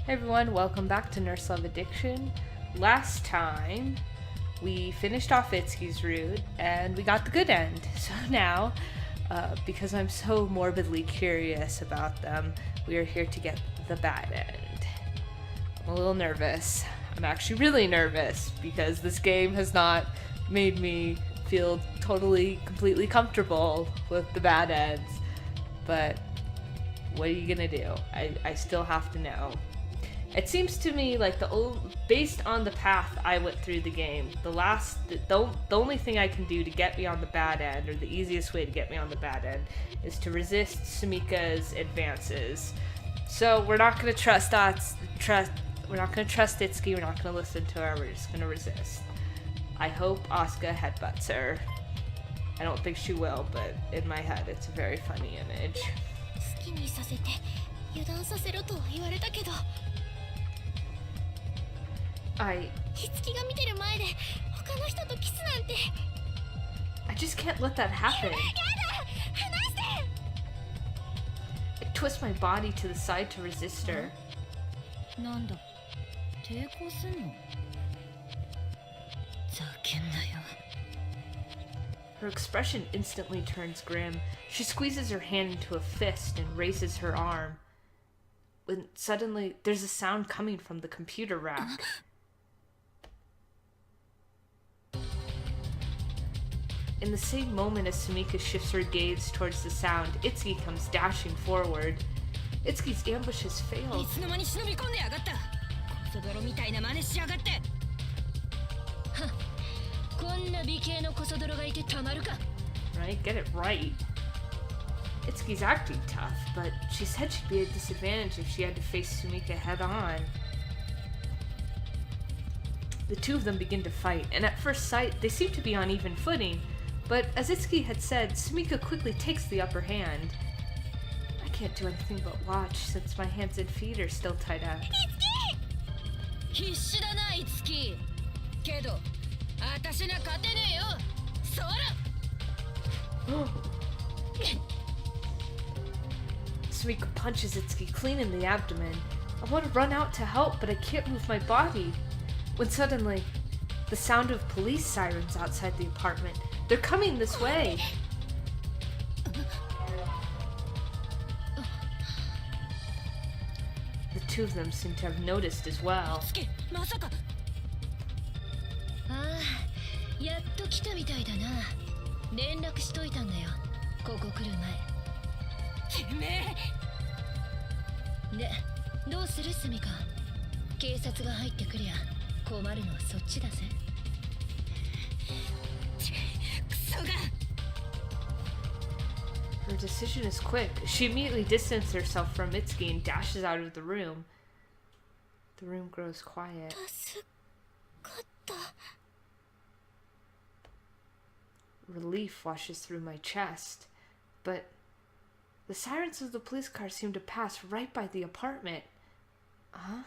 Hey everyone, welcome back to Nurse Love Addiction. Last time, we finished off Itsuki's route, and we got the good end. So now, because I'm so morbidly curious about them, we are here to get the bad end. I'm a little nervous. I'm actually really nervous, because this game has not made me feel totally, completely comfortable with the bad ends. But what are you gonna do? I still have to know. It seems to me like based on the path I went through the game, the only thing I can do to get me on the bad end, or the easiest way to get me on the bad end, is to resist Sumika's advances. So we're not gonna trust Itsuki. We're not gonna listen to her. We're just gonna resist. I hope Asuka headbutts her. I don't think she will, but in my head, it's a very funny image. I just can't let that happen. I twist my body to the side to resist her. Her expression instantly turns grim. She squeezes her hand into a fist and raises her arm. When suddenly, there's a sound coming from the computer rack. In the same moment as Sumika shifts her gaze towards the sound, Itsuki comes dashing forward. Itsuki's ambush has failed. Right? Get it right. Itsuki's acting tough, but she said she'd be at a disadvantage if she had to face Sumika head on. The two of them begin to fight, and at first sight, they seem to be on even footing. But as Itsuki had said, Sumika quickly takes the upper hand. I can't do anything but watch since my hands and feet are still tied up. Sumika punches Itsuki clean in the abdomen. I want to run out to help, but I can't move my body. When suddenly, the sound of police sirens outside the apartment. They're coming this way. The two of them seem to have noticed as well. Her decision is quick. She immediately distances herself from Itsuki and dashes out of the room. The room grows quiet. Relief washes through my chest, but the sirens of the police car seem to pass right by the apartment. Huh?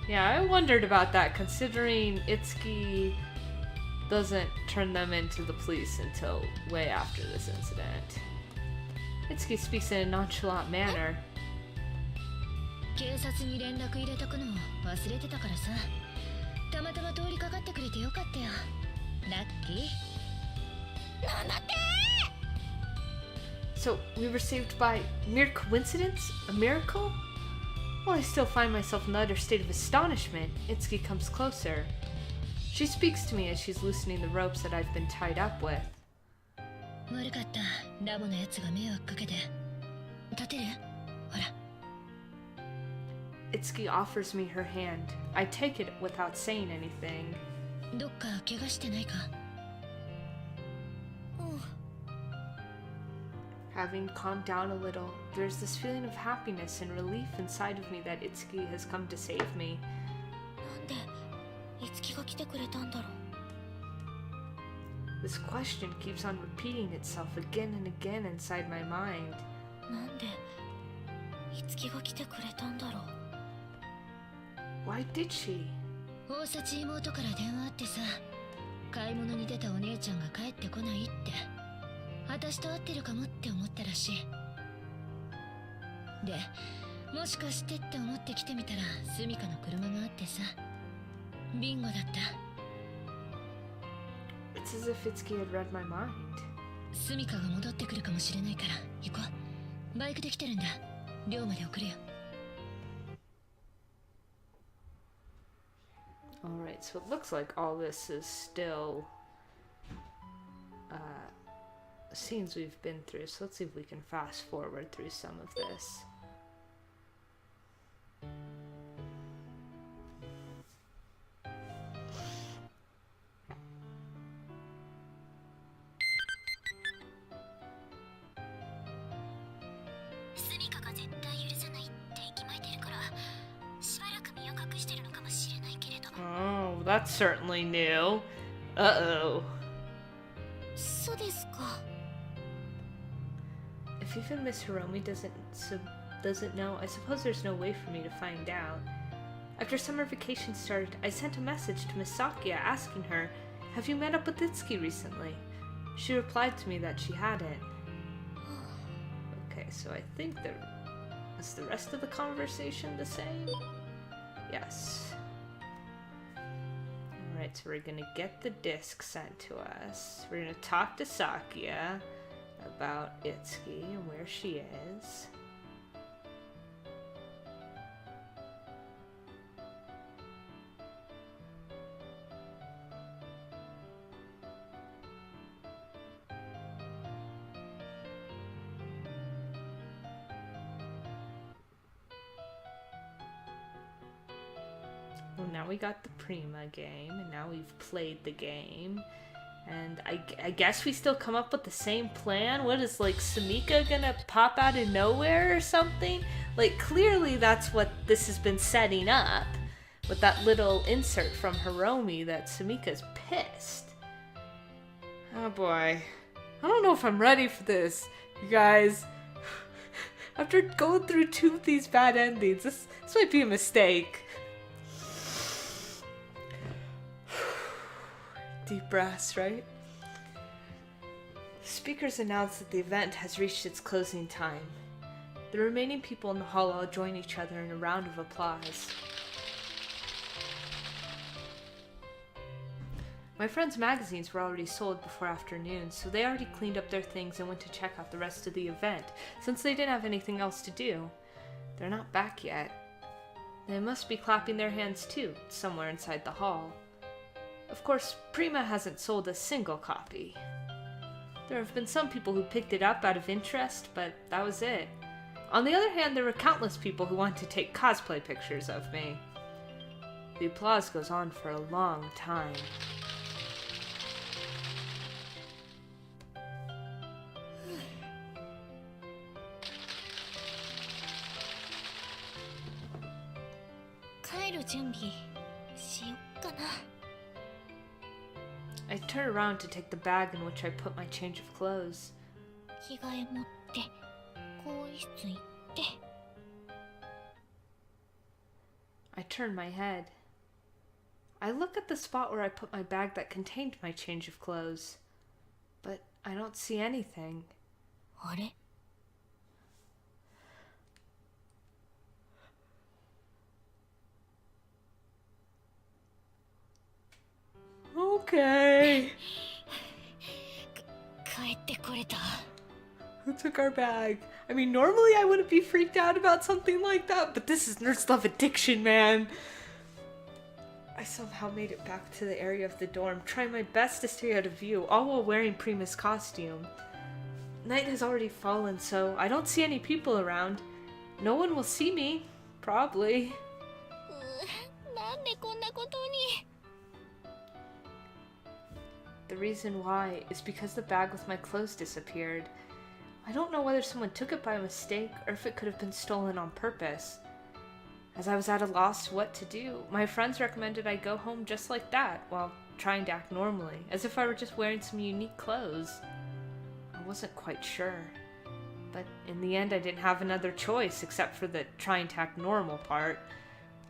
Yeah, I wondered about that, considering Itsuki doesn't turn them into the police until way after this incident. Itsuki speaks in a nonchalant manner. So, we were saved by mere coincidence? A miracle? Well, I still find myself in the utter state of astonishment. Itsuki comes closer. She speaks to me as she's loosening the ropes that I've been tied up with. Itsuki offers me her hand. I take it without saying anything. Having calmed down a little, there's this feeling of happiness and relief inside of me that Itsuki has come to save me. This question keeps on repeating itself again and again inside my mind. Why did she? 私と会ってるかもって思ったらしい。で、もしかしてって思って来てみたらスミカの車があってさ、ビンゴだった。It's as if Itsuki had read my mind. スミカが戻ってくるかもしれないから行こう。バイクで来てるんだ。寮まで送るよ。Alright, so it looks like all this is still scenes we've been through, so let's see if we can fast forward through some of this. Oh, that's certainly new. Uh-oh. If even Miss Hiromi doesn't know, I suppose there's no way for me to find out. After summer vacation started, I sent a message to Miss Sakia asking her, "Have you met up with Itsuki recently?" She replied to me that she hadn't. Okay, so I think is the rest of the conversation the same? Yes. Alright, so we're gonna get the disc sent to us. We're gonna talk to Sakia about Itsuki and where she is. Well, now we got the Prima game, and now we've played the game. And I guess we still come up with the same plan? What is, like, Sumika gonna pop out of nowhere or something? Like, clearly that's what this has been setting up. With that little insert from Hiromi that Sumika's pissed. Oh boy. I don't know if I'm ready for this, you guys. After going through 2 of these bad endings, this might be a mistake. Deep breaths, right? The speakers announced that the event has reached its closing time. The remaining people in the hall all join each other in a round of applause. My friends' magazines were already sold before afternoon, so they already cleaned up their things and went to check out the rest of the event, since they didn't have anything else to do. They're not back yet. They must be clapping their hands too, somewhere inside the hall. Of course, Prima hasn't sold a single copy. There have been some people who picked it up out of interest, but that was it. On the other hand, there were countless people who want to take cosplay pictures of me. The applause goes on for a long time. I turn around to take the bag in which I put my change of clothes. I turn my head. I look at the spot where I put my bag that contained my change of clothes, but I don't see anything. Okay. Who took our bag? I mean, normally I wouldn't be freaked out about something like that, but this is Nurse Love Addiction, man. I somehow made it back to the area of the dorm, trying my best to stay out of view, all while wearing Prima's costume. Night has already fallen, so I don't see any people around. No one will see me, probably. The reason why is because the bag with my clothes disappeared. I don't know whether someone took it by mistake or if it could have been stolen on purpose. As I was at a loss what to do, my friends recommended I go home just like that, while trying to act normally, as if I were just wearing some unique clothes. I wasn't quite sure. But in the end I didn't have another choice except for the trying to act normal part.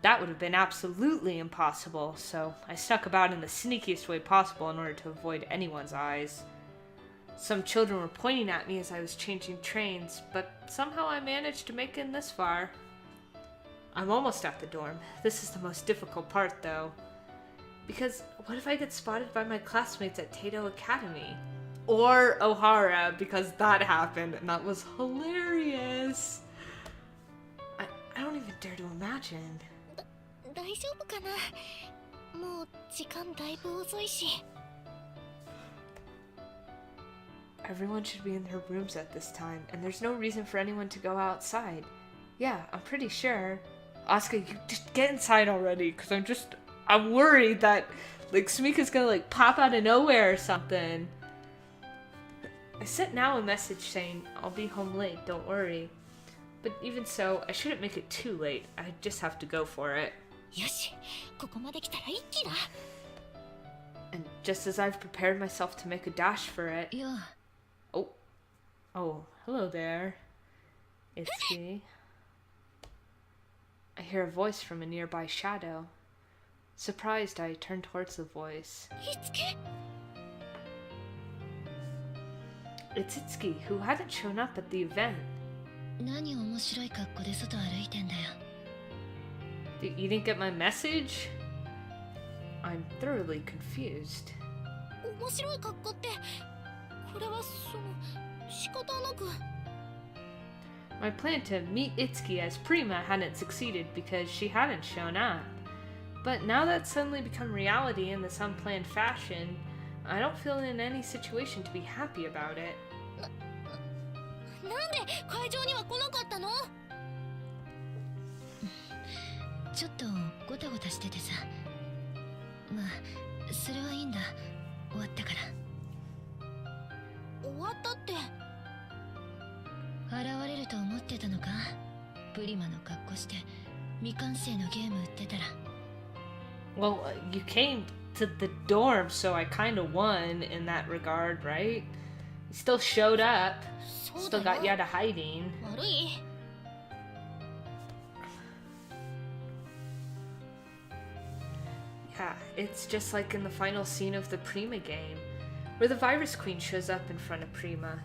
That would have been absolutely impossible, so I stuck about in the sneakiest way possible in order to avoid anyone's eyes. Some children were pointing at me as I was changing trains, but somehow I managed to make it this far. I'm almost at the dorm. This is the most difficult part, though. Because what if I get spotted by my classmates at Tato Academy? Or Ohara, because that happened, and that was hilarious. I don't even dare to imagine. 大丈夫かな。もう時間だいぶ遅いし。Everyone should be in their rooms at this time, and there's no reason for anyone to go outside. Yeah, I'm pretty sure. Asuka, you just get inside already, because I'm worried that, like, Sumika's gonna, like, pop out of nowhere or something. I sent now a message saying, I'll be home late, don't worry. But even so, I shouldn't make it too late. I just have to go for it. よし、ここまで来たら一気だ。And just as I've prepared myself to make a dash for it... Yeah. Oh, hello there. Itsuki. I hear a voice from a nearby shadow. Surprised, I turn towards the voice. Itsuki? It's Itsuki, who hadn't shown up at the event. 何面白い格好で外歩いてんだよ。You didn't get my message? I'm thoroughly confused. 面白い格好って、これは仕方なく。My plan to meet Itsuki as Prima hadn't succeeded because she hadn't shown up. But now that's suddenly become reality in this unplanned fashion, I don't feel in any situation to be happy about it. なんで会場には来なかったの？ちょっとゴタゴタしててさ。まあ、それはいいんだ。終わったから。終わったって。現れると思ってたのか？プリマの格好して未完成のゲーム売ってたら。Well, you came to the dorm, so I kind of won in that regard, right? You still showed up. Still got you out of hiding. 悪い。Yeah, it's just like in the final scene of the Prima game, where the Virus Queen shows up in front of Prima.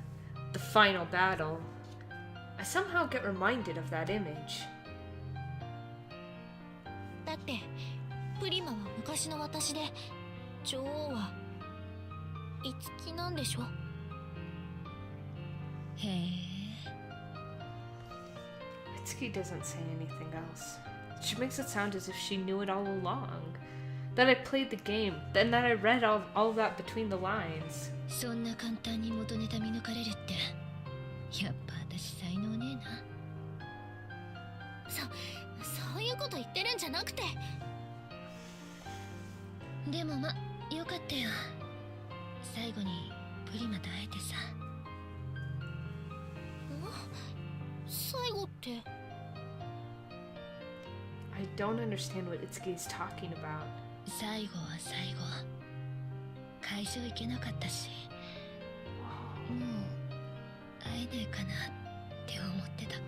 The final battle. I somehow get reminded of that image. だってプリマは昔の私で、女王はItsukiなんでしょ。へえ。Itsuki doesn't say anything else. She makes it sound as if she knew it all along. That I played the game, and that I read all of that between the lines. そんな簡単に元ネタ見抜かれるって、やっぱ私才能ねえな。そういうこと言ってるんじゃなくて。でもま、よかったよ。最後にプリマと会えてさ。最後って。I don't understand what Itsuki is talking about. 最後は最後。会場行けなかったし、もう会えないかなって思ってたか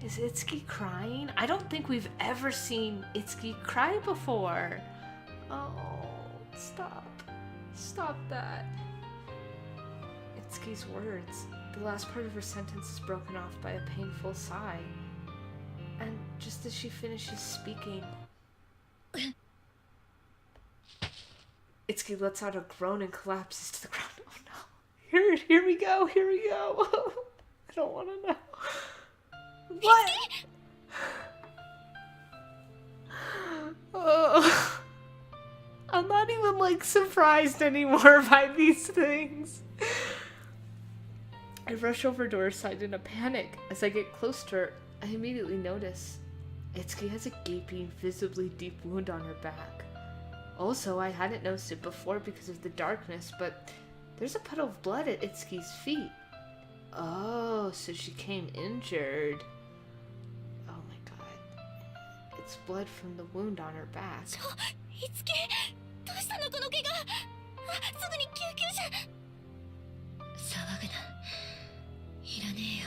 ら。Is Itsuki crying? I don't think we've ever seen Itsuki cry before. Oh, stop. Stop that. Itsuki's words. The last part of her sentence is broken off by a painful sigh. And just as she finishes speaking, Itsuki lets out a groan and collapses to the ground. Oh no. Here we go. I don't want to know. What? Oh. I'm not even like surprised anymore by these things. I rush over to her side in a panic. As I get close to her, I immediately notice Itsuki has a gaping, visibly deep wound on her back. Also, I hadn't noticed it before because of the darkness, but there's a puddle of blood at Itsuki's feet. Oh, so she came injured. Oh my god. It's blood from the wound on her back. Itsuki, どうしたのこの怪我。すぐに救急車。騒ぐな。いらね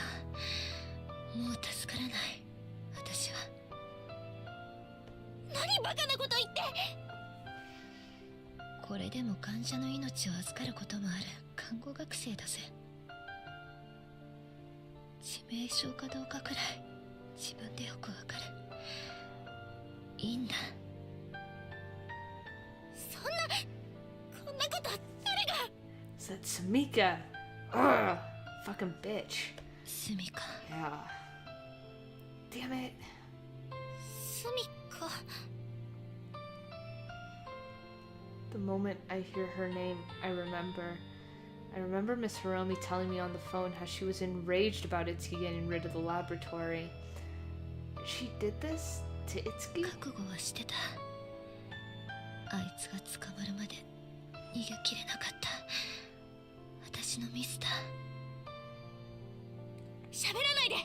えよ。もう助からない。私は。何バカなこと言って。これでも患者の命を預かることもあるか看護学生だぜ。致命傷かどうかくらい自分でよくわかる。いいんだ。そんな、こんなこと誰が。 It's that Sumika. Ugh, fucking bitch. スミカ。 Yeah. Damn it. スミカ。 The moment I hear her name, I remember Miss Hiromi telling me on the phone how she was enraged about Itsuki getting rid of the laboratory. She did this to Itsuki? 覚悟はしてた。あいつが捕まるまで逃げきれなかった。私のミスだ。喋らないで。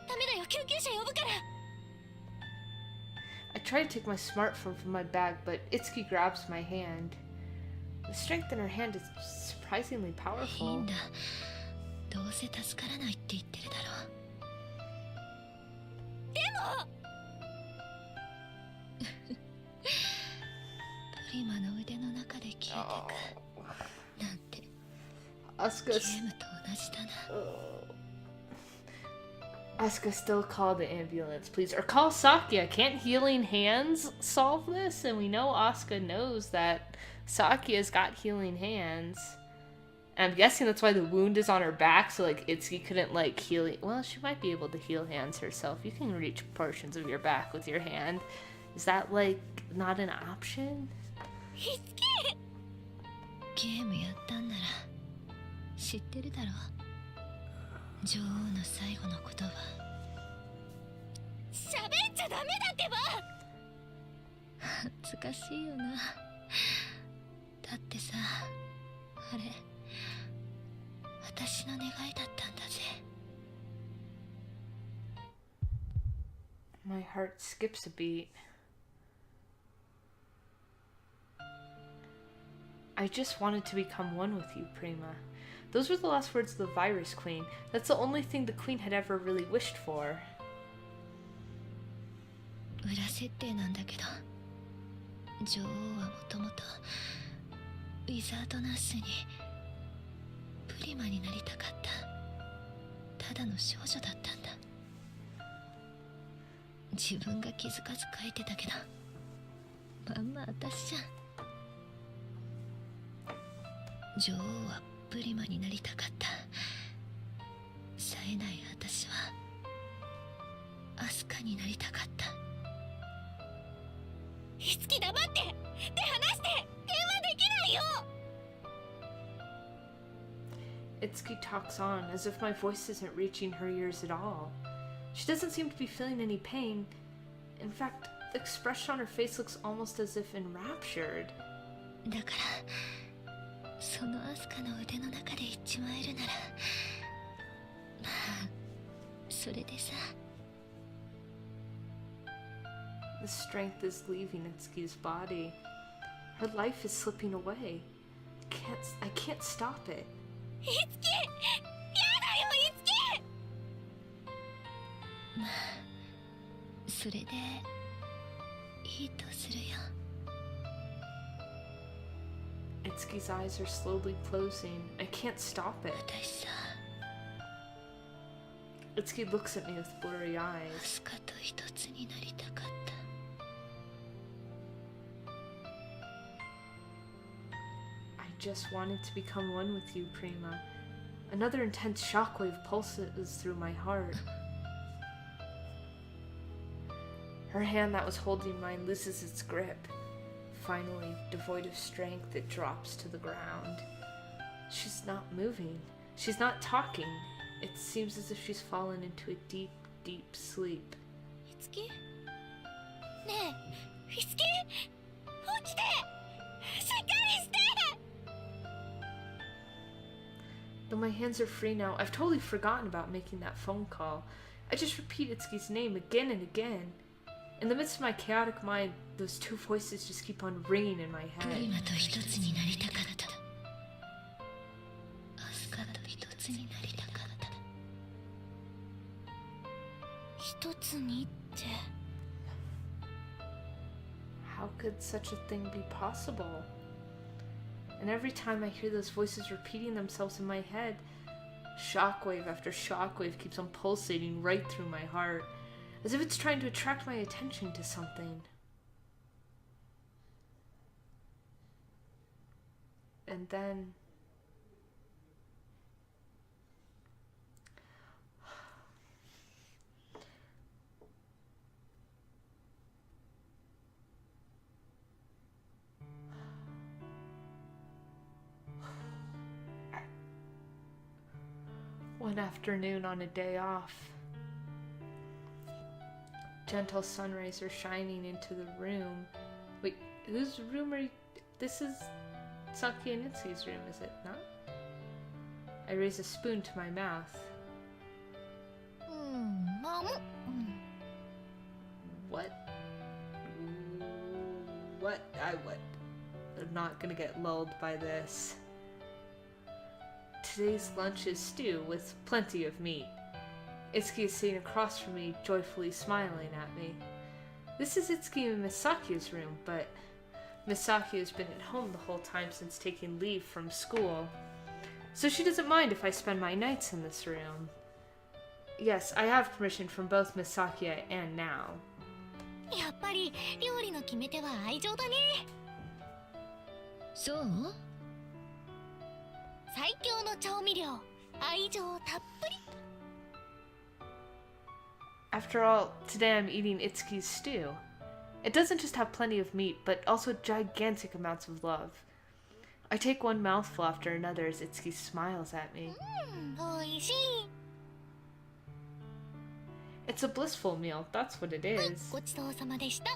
ダメだよ、救急車呼ぶから。I try to take my smartphone from my bag, but Itsuki grabs my hand. The strength in her hand is surprisingly いい powerful. んだ。どうせ助からないって言ってるだろう。でもプリマの腕の中で消えてくなんてゲ Asuka, ームと同じだな。Asuka, still call the ambulance, please. Or call Sakia. Can't healing hands solve this? And we know Asuka knows that Sakia's got healing hands. And I'm guessing that's why the wound is on her back, so like Itsuki couldn't like heal. Well, she might be able to heal hands herself. You can reach portions of your back with your hand. Is that like not an option? ゲームやったんなら知ってるだろう。女王の最後の言葉。喋っちゃダメだってば。恥ずかしいよな。だってさ、あれ私の願いだったんだぜ。 My heart skips a beat. I just wanted to become one with you, Prima. Those were the last words of the Virus Queen. That's the only thing the Queen had ever really wished for. 裏設定なんだけど、女王はもともとウィザードナースにプリマになりたかった。ただの少女だったんだ。自分が気づかず書いてたけど、まんま私じゃん。女王はプリマになりたかった。冴えない私はアスカになりたかった。いつき黙ってで話して。電話できないよ。 Itsuki talks on, as if my voice isn't reaching her ears at all. She doesn't seem to be feeling any pain. In fact, the expression on her face looks almost as if enraptured. だからそのアスカの腕の中で言っちまえるなら、まあそれでさ。 The strength is leaving Itsuki's body. Her life is slipping away. I can't stop it. いつき、やだよいつき。まあそれでいいとするよ。 Itsuki's eyes are slowly closing. I can't stop it. 私さ、 Itsuki looks at me with blurry ア eyes. スカと一つになりたかった。 I just wanted to become one with you, Prima. Another intense shockwave pulses through my heart. Her hand that was holding mine loses its grip. Finally, devoid of strength, it drops to the ground. She's not moving. She's not talking. It seems as if she's fallen into a deep, deep sleep. いつき？ねえ、いつき？起きて！しっかりして！ Though my hands are free now, I've totally forgotten about making that phone call. I just repeat Itsuki's name again and again. In the midst of my chaotic mind, those two voices just keep on ringing in my プリ head. マと一つになりたかった。アスカと一つになりたかった。一つにって。 How could such a thing be possible? And every time I hear those voices repeating themselves in my head, shockwave after shockwave keeps on pulsating right through my heart, as if it's trying to attract my attention to something. And then... one afternoon on a day off, gentle sun rays are shining into the room. Wait, whose room are you? This is Saki and Itsuki's room, is it not? I raise a spoon to my mouth. What? What? I'm not gonna get lulled by this. Today's lunch is stew with plenty of meat. Itsuki is sitting across from me, joyfully smiling at me. This is Itsuki and Misaki's room, but Misaki has been at home the whole time since taking leave from school, so she doesn't mind if I spend my nights in this room. Yes, I have permission from both Misaki and Now. やっぱり料理の決め手は愛情だね。そう？最強の調味料、愛情たっぷり。After all, today I'm eating Itsuki's stew. It doesn't just have plenty of meat, but also gigantic amounts of love. I take one mouthful after another as Itsuki smiles at me. おいしい。It's a blissful meal, that's what it is. ごちそうさまでした。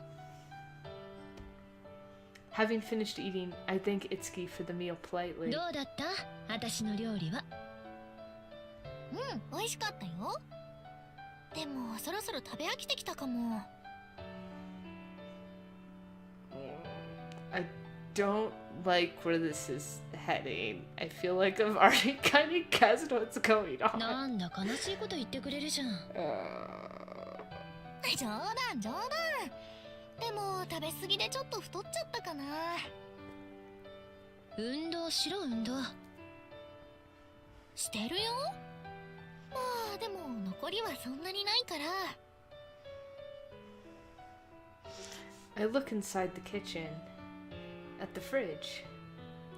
Having finished eating, I thank Itsuki for the meal politely. どうだった？私の料理は。美味しかったよ。でもそろそろ食べ飽きてきたかも。I don't like where this is heading. I feel like I've already kind of guessed what's going on. なんだ悲しいこと言ってくれるじゃん。冗談冗談。でも食べ過ぎでちょっと太っちゃったかな。運動しろ運動。してるよ。まあでも残りはそんなにないから。I look inside the kitchen. At the fridge.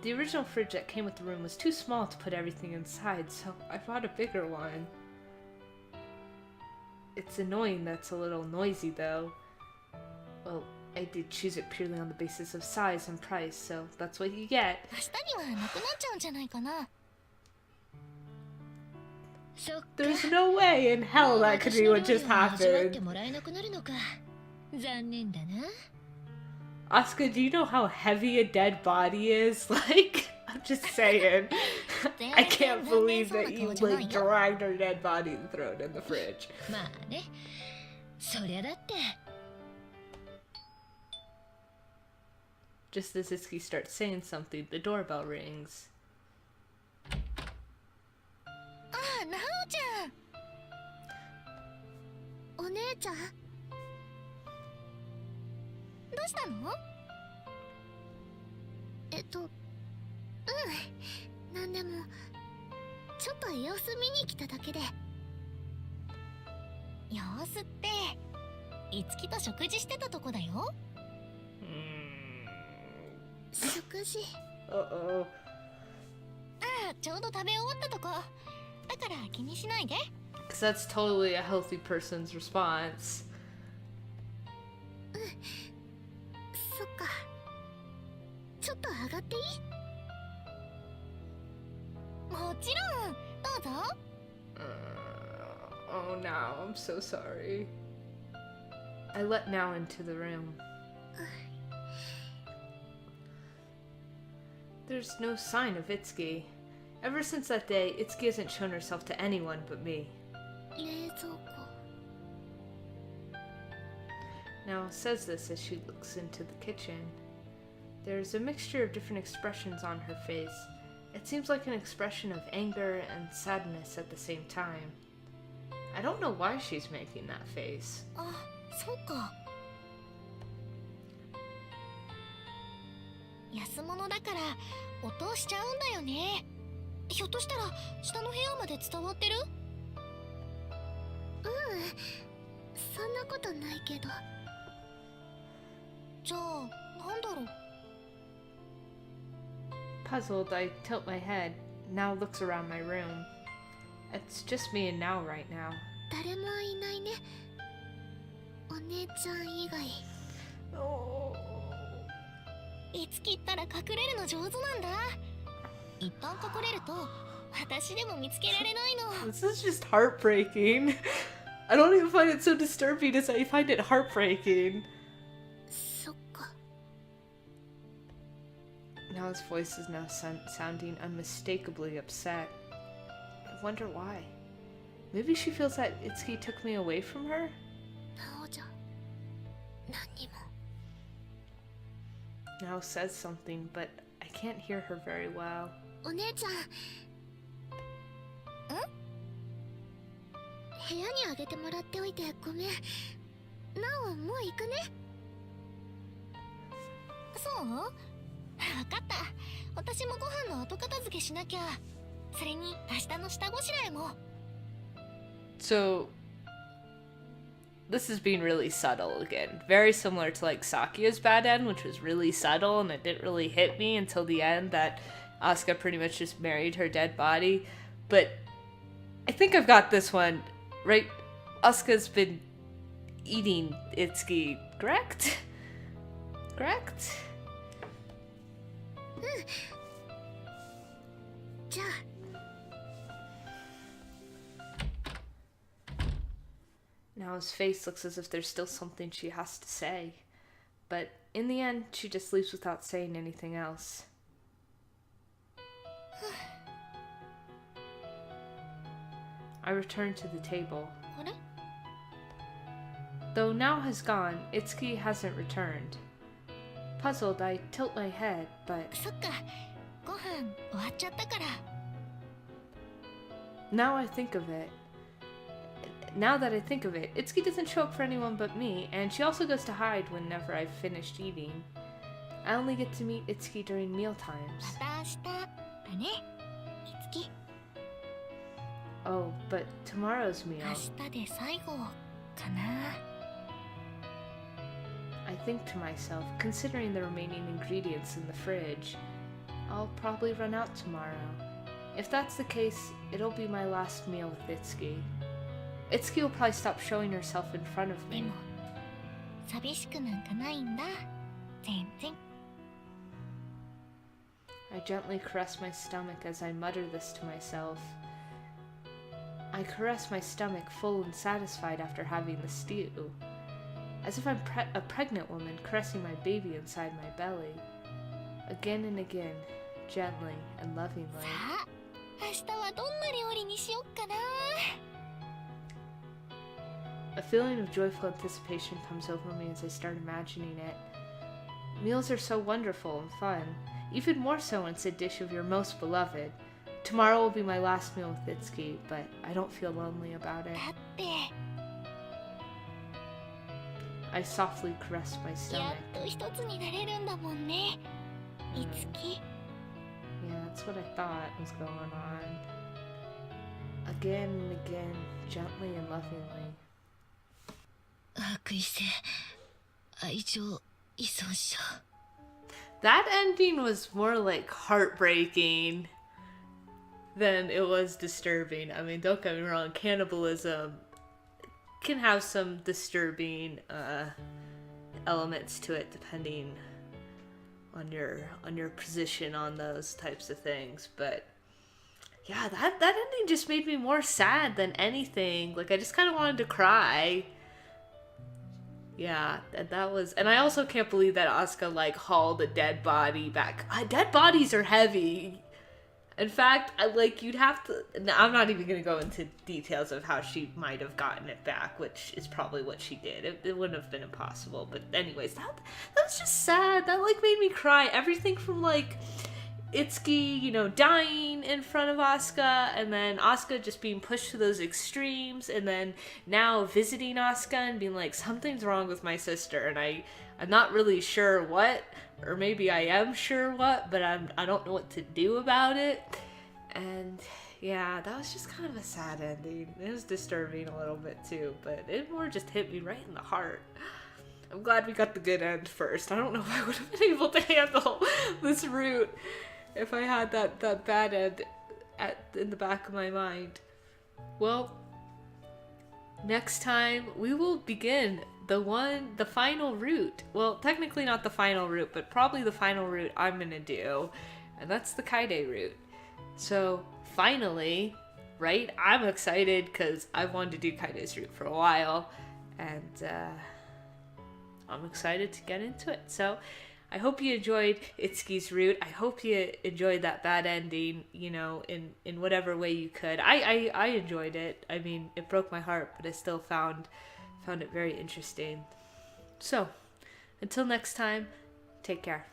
The original fridge that came with the room was too small to put everything inside, so I bought a bigger one. It's annoying that it's a little noisy though. Well, I did choose it purely on the basis of size and price, so that's what you get. 明日にはなくなっちゃうんじゃないかな。そっか。 There's no way in hell that could be what just 味わって happened. もらえなくなるのか。残念だな。 Asuka, do you know how heavy a dead body is? Like, I'm just saying. I can't believe that you like dragged her dead body and threw it in the fridge. まあね。そりゃだって。 Just as Itsuki starts saying something, the doorbell rings. ああ、なおちゃん。お姉ちゃん。どうしたの？なんでもちょっと様子見に来ただけで。様子っていつきと食事してたとこだよ。食事。Uh-oh. ああ、ちょうど食べ終わったとこ。だから気にしないで。 Because that's totally a healthy person's response. そっか。ちょっと上がっていい？もちろん、どうぞ。Oh, now I'm so sorry. I let Now into the room. There's no sign of Itsuki. Ever since that day, Itsuki hasn't shown herself to anyone but me. 冷蔵庫。 Now says this as she looks into the kitchen. There's a mixture of different expressions on her face. It seems like an expression of anger and sadness at the same time. I don't know why she's making that face. あ、そうか。安物だから音しちゃうんだよね。ひょっとしたら下の部屋まで伝わってる？そんなことないけど。じゃあなんだろう。 Puzzled, I tilt my head, now looks around my room. It's just me and Now right now. 誰もいないね。お姉ちゃん以外。Oh. いつきったら隠れるの上手なんだ。一旦隠れると私でも見つけられないの。 This is just heartbreaking. I don't even find it so disturbing as I find it heartbreaking. そっか。 Now's voice is now sounding unmistakably upset. I wonder why. Maybe she feels that Itsuki took me away from her? なおじゃ何にも。 Now says something, but I can't hear her very well. お姉ちゃん。部屋にあげてもらっておいてごめん。なおもう行くね。そう？わかった。私もご飯の後片付けしなきゃ。それに明日の下ごしらえも。 So, this is being really subtle again. Very similar to like Sakia's bad end, which was really subtle and it didn't really hit me until the end that Asuka pretty much just married her dead body. But I think I've got this one, right? Asuka's been eating Itsuki, correct? Correct? じゃあ。 Now his face looks as if there's still something she has to say. But in the end, she just leaves without saying anything else. I return to the table. Though Now has gone, Itsuki hasn't returned. Puzzled, I tilt my head, but... そっか。ご飯終わっちゃったから。 Now that I think of it, Itsuki doesn't show up for anyone but me, and she also goes to hide whenever I've finished eating. I only get to meet Itsuki during meal times. また明日だね。いつき。 Oh, but tomorrow's meal. 明日で最後かな。 I think to myself, considering the remaining ingredients in the fridge, I'll probably run out tomorrow. If that's the case, it'll be my last meal with Itsuki. Itsuki will probably stop showing herself in front of で me. も寂しくなんかないんだ。全然。 I gently caress my stomach as I mutter this to myself. I caress my stomach full and satisfied after having the stew, as if I'm a pregnant woman caressing my baby inside my belly. Again and again, gently and lovingly. さあ、明日はどんな料理にしよっかな。 A feeling of joyful anticipation comes over me as I start imagining it. Meals are so wonderful and fun, even more so when it's a dish of your most beloved. Tomorrow will be my last meal with Itsuki, but I don't feel lonely about it. だって I softly caress my や stomach. っと一つになれるんだもんね。いつき。 Yeah, that's what I thought was going on. Again and again, gently and lovingly. 悪意性、愛情依存症。 That ending was more like heartbreaking than it was disturbing. I mean, don't get me wrong, cannibalism can have some disturbing elements to it depending on your position on those types of things, but yeah, that ending just made me more sad than anything. Like, I just kind of wanted to cry. Yeah, that was, and I also can't believe that Asuka like hauled a dead body back. Dead bodies are heavy. In fact, you'd have to. I'm not even gonna go into details of how she might have gotten it back, which is probably what she did. It wouldn't have been impossible. But anyways, that was just sad. That like made me cry. Everything from like Itsuki, dying in front of Asuka, and then Asuka just being pushed to those extremes, and then now visiting Asuka and being like, something's wrong with my sister, and I'm not really sure what, or maybe I am sure what, but I don't know what to do about it. And yeah, that was just kind of a sad ending. It was disturbing a little bit too, but it more just hit me right in the heart. I'm glad we got the good end first. I don't know if I would have been able to handle this route if I had that bad end in the back of my mind. Well, next time we will begin the final route. Well, technically not the final route, but probably the final route I'm gonna do, and that's the Kaide route. So finally, right? I'm excited because I've wanted to do Kaide's route for a while, and I'm excited to get into it. So I hope you enjoyed Itsuki's route. I hope you enjoyed that bad ending, in whatever way you could. I enjoyed it. I mean, it broke my heart, but I still found it very interesting. So, until next time, take care.